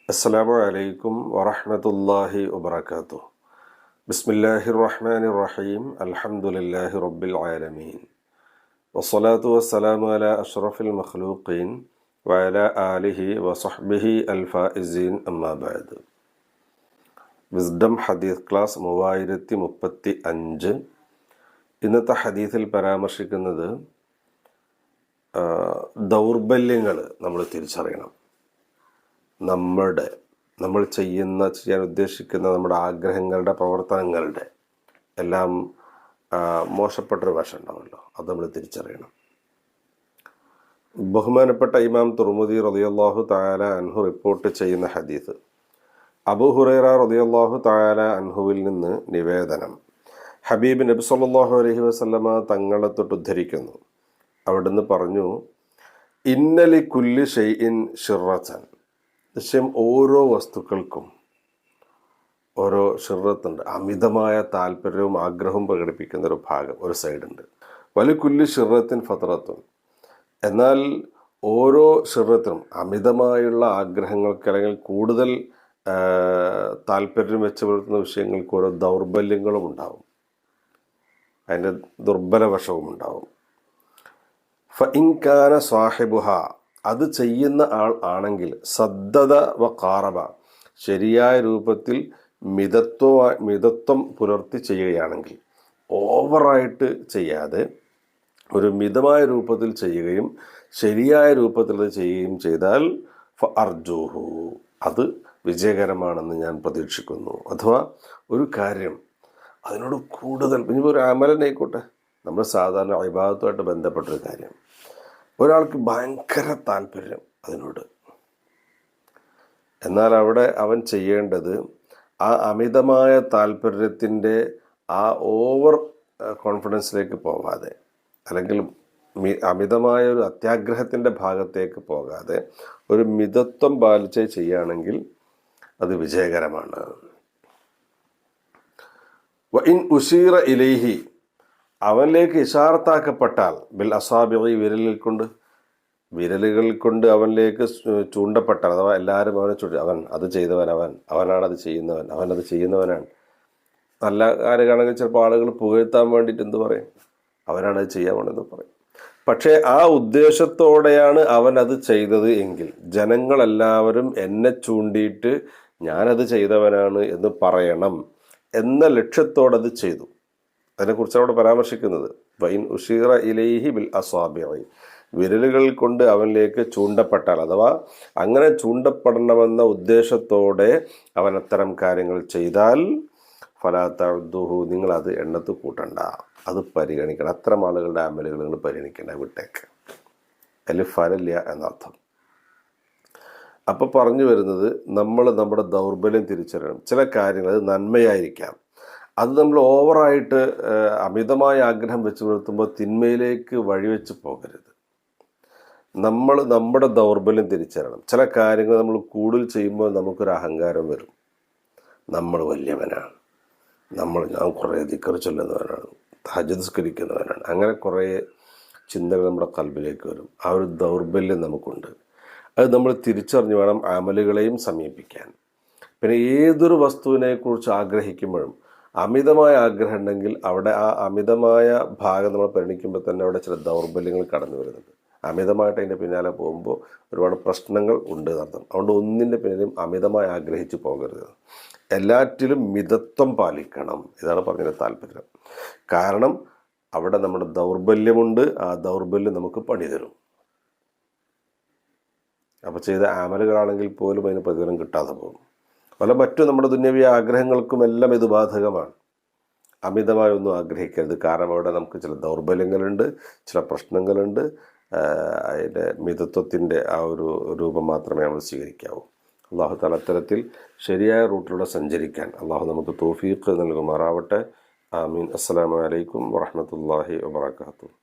അസ്സലാമു അലൈക്കും വറഹ്മത്തുള്ളാഹി വബറകാതുഹു. ബിസ്മില്ലാഹിർ റഹ്മാനിർ റഹീം. അൽഹംദുലില്ലാഹി റബ്ബിൽ ആലമീൻ. വസ്സലാത്തു വസ്സലാമു അലാ അഷ്റഫിൽ മഖ്ലൂഖീൻ വഅലാ ആലിഹി വസഹ്ബിഹി അൽ ഫായിസീൻ. അമ്മാ ബഅദ്. വിസ്ഡം ഹദീസ് ക്ലാസ് 3035. ഇന്നത്തെ ഹദീസിൽ പരാമർശിക്കുന്നത് ദൗർബല്യങ്ങൾ നമ്മൾ തിരിച്ചറിയണം. നമ്മൾ ചെയ്യാൻ ഉദ്ദേശിക്കുന്ന നമ്മുടെ ആഗ്രഹങ്ങളുടെ, പ്രവർത്തനങ്ങളുടെ എല്ലാം മോശപ്പെട്ടൊരു വശം ഉണ്ടാവുമല്ലോ, അത് നമ്മൾ തിരിച്ചറിയണം. ബഹുമാനപ്പെട്ട ഇമാം തുർമുദി റളിയല്ലാഹു തആല അൻഹു റിപ്പോർട്ട് ചെയ്യുന്ന ഹദീസ്, അബൂ ഹുറൈറ റളിയല്ലാഹു തആല അൻഹുവിൽ നിന്ന് നിവേദനം, ഹബീബ് നബി സല്ലല്ലാഹു അലൈഹി വസല്ലമ തങ്ങളെ തൊട്ട് ഉദ്ധരിക്കുന്നു. അവിടുന്ന് പറഞ്ഞു, ഇന്നലി കുല്ലി ഷൈഇൻ ഷിർറതൻ. നിശ്ചയം ഓരോ വസ്തുക്കൾക്കും ഓരോ ഷിർറത്തുണ്ട്. അമിതമായ താല്പര്യവും ആഗ്രഹവും പ്രകടിപ്പിക്കുന്ന ഒരു ഭാഗം, ഒരു സൈഡുണ്ട്. വലി കുല്ലി ഷിർറത്തിൻ ഫത്രത്തുൻ. എന്നാൽ ഓരോ ഷിർറത്തിനും, അമിതമായുള്ള ആഗ്രഹങ്ങൾക്ക് അല്ലെങ്കിൽ കൂടുതൽ താല്പര്യം വെച്ച് പുലർത്തുന്ന വിഷയങ്ങൾക്ക് ഓരോ ദൗർബല്യങ്ങളും ഉണ്ടാവും, അതിൻ്റെ ദുർബല വശവും ഉണ്ടാവും. ഫഇൻകാന സാഹിബുഹ, അത് ചെയ്യുന്ന ആൾ ആണെങ്കിൽ, സദ്ദദ വ ഖാറബ, ശരിയായ രൂപത്തിൽ മിതത്വം പുലർത്തി ചെയ്യുകയാണെങ്കിൽ, ഓവറായിട്ട് ചെയ്യാതെ ഒരു മിതമായ രൂപത്തിൽ ചെയ്യുകയും ശരിയായ രൂപത്തിൽ അത് ചെയ്യുകയും ചെയ്താൽ ഫഅർജൂഹു, അത് വിജയകരമാണെന്ന് ഞാൻ പ്രതീക്ഷിക്കുന്നു. അഥവാ ഒരു കാര്യം അതിനോട് കൂടുതൽ, ഇനിയിപ്പോൾ ഒരു അമലനായിക്കോട്ടെ, നമ്മൾ സാധാരണ ഇബാദത്തുമായിട്ട് ബന്ധപ്പെട്ടൊരു കാര്യം, ഒരാൾക്ക് ഭയങ്കര താല്പര്യം അതിനോട്, എന്നാൽ അവിടെ അവൻ ചെയ്യേണ്ടത് ആ അമിതമായ താല്പര്യത്തിൻ്റെ ആ ഓവർ കോൺഫിഡൻസിലേക്ക് പോകാതെ, അല്ലെങ്കിൽ അമിതമായ ഒരു അത്യാഗ്രഹത്തിൻ്റെ ഭാഗത്തേക്ക് പോകാതെ ഒരു മിതത്വം പാലിച്ച് ചെയ്യുകയാണെങ്കിൽ അത് വിജയകരമാണ്. വ ഇൻ ഉശീറ ഇലൈഹി, അവനിലേക്ക് ഇശാറത്താക്കപ്പെട്ടാൽ, ബിൽ അസാബിഇ, വിരലുകൾ കൊണ്ട് അവനിലേക്ക് ചൂണ്ടപ്പെട്ടാൽ, അഥവാ എല്ലാവരും അവനെ അവൻ അത് ചെയ്തവൻ, അവനാണ് അത് ചെയ്യുന്നവൻ, അവനത് ചെയ്യുന്നവനാണ്. നല്ല കാര്യമാണെങ്കിൽ ചിലപ്പോൾ ആളുകൾ പുകഴ്ത്താൻ വേണ്ടിയിട്ട് എന്ത് പറയും, അവനാണത് ചെയ്യാൻ വേണമെന്ന് പറയും. പക്ഷേ ആ ഉദ്ദേശത്തോടെയാണ് അവൻ അത് ചെയ്തത് എങ്കിൽ, ജനങ്ങളെല്ലാവരും എന്നെ ചൂണ്ടിയിട്ട് ഞാനത് ചെയ്തവനാണ് എന്ന് പറയണം എന്ന ലക്ഷ്യത്തോടത് ചെയ്തു. അതിനെക്കുറിച്ച് അവിടെ പരാമർശിക്കുന്നത്, വൈൻ ഉഷീറ ഇലൈഹി ബിൽ അസാബിഇ, വിരലുകൾ കൊണ്ട് അവനിലേക്ക് ചൂണ്ടപ്പെട്ടാൽ, അഥവാ അങ്ങനെ ചൂണ്ടപ്പെടണമെന്ന ഉദ്ദേശത്തോടെ അവൻ അത്തരം കാര്യങ്ങൾ ചെയ്താൽ, ഫലാ തഅദ്ദുഹു, നിങ്ങൾ അത് എണ്ണത്ത് കൂട്ടണ്ട, അത് പരിഗണിക്കണം. അത്തരം ആളുകളുടെ അമലുകൾ നിങ്ങൾ പരിഗണിക്കേണ്ട, വിട്ടേക്ക്. അതിൽ ഫലമില്ല എന്നർത്ഥം. അപ്പോൾ പറഞ്ഞു വരുന്നത്, നമ്മൾ നമ്മുടെ ദൗർബല്യം തിരിച്ചറിയണം. ചില കാര്യങ്ങൾ അത് നന്മയായിരിക്കാം, അത് നമ്മൾ ഓവറായിട്ട് അമിതമായ ആഗ്രഹം വെച്ച് പുലർത്തുമ്പോൾ തിന്മയിലേക്ക് വഴിവെച്ച് പോകരുത്. നമ്മൾ നമ്മുടെ ദൗർബല്യം തിരിച്ചറിയണം. ചില കാര്യങ്ങൾ നമ്മൾ കൂടുതൽ ചെയ്യുമ്പോൾ നമുക്കൊരു അഹങ്കാരം വരും. നമ്മൾ വലിയവനാണ്, ഞാൻ കുറേ ദിക്ർ ചൊല്ലുന്നവനാണ്, തഹജ്ജുദ് നിസ്കരിക്കുന്നവനാണ്, അങ്ങനെ കുറേ ചിന്തകൾ നമ്മുടെ ഖൽബിലേക്ക് വരും. ആ ഒരു ദൗർബല്യം നമുക്കുണ്ട്. അത് നമ്മൾ തിരിച്ചറിഞ്ഞ് വേണം അമലുകളെയും സമീപിക്കാൻ. പിന്നെ ഏതൊരു വസ്തുവിനെക്കുറിച്ച് ആഗ്രഹിക്കുമ്പോഴും അമിതമായ ആഗ്രഹം ഉണ്ടെങ്കിൽ അവിടെ ആ അമിതമായ ഭാഗം നമ്മൾ പരിഗണിക്കുമ്പോൾ തന്നെ അവിടെ ചില ദൗർബല്യങ്ങൾ കടന്നു വരുന്നുണ്ട്. അമിതമായിട്ട് അതിൻ്റെ പിന്നാലെ പോകുമ്പോൾ ഒരുപാട് പ്രശ്നങ്ങൾ ഉണ്ട് എന്നർത്ഥം. അതുകൊണ്ട് ഒന്നിൻ്റെ പിന്നിലും അമിതമായി ആഗ്രഹിച്ച് പോകരുത്. എല്ലാറ്റിലും മിതത്വം പാലിക്കണം. ഇതാണ് പറഞ്ഞതിൻ്റെ താല്പര്യം. കാരണം അവിടെ നമ്മുടെ ദൗർബല്യമുണ്ട്, ആ ദൗർബല്യം നമുക്ക് പണി തരും. അപ്പോൾ ചെയ്ത അമലുകളാണെങ്കിൽ പോലും അതിന് പ്രതിഫലം കിട്ടാതെ പോകും. പല മറ്റു നമ്മുടെ ദുന്യവ്യ ആഗ്രഹങ്ങൾക്കും എല്ലാം ഇത് ബാധകമാണ്. അമിതമായി ഒന്നും ആഗ്രഹിക്കരുത്. കാരണം അവിടെ നമുക്ക് ചില ദൗർബല്യങ്ങളുണ്ട്, ചില പ്രശ്നങ്ങളുണ്ട്. അതിൻ്റെ മിതത്വത്തിൻ്റെ ആ ഒരു രൂപം മാത്രമേ നമ്മൾ സ്വീകരിക്കാവൂ. അള്ളാഹു തആല അത്തരത്തിൽ ശരിയായ റൂട്ടിലൂടെ സഞ്ചരിക്കാൻ അള്ളാഹു നമുക്ക് തൗഫീഖ് നൽകുമാറാവട്ടെ. ആമീൻ. അസ്സലാമു അലൈക്കും വറഹ്മത്തുള്ളാഹി വബറകാതുഹു.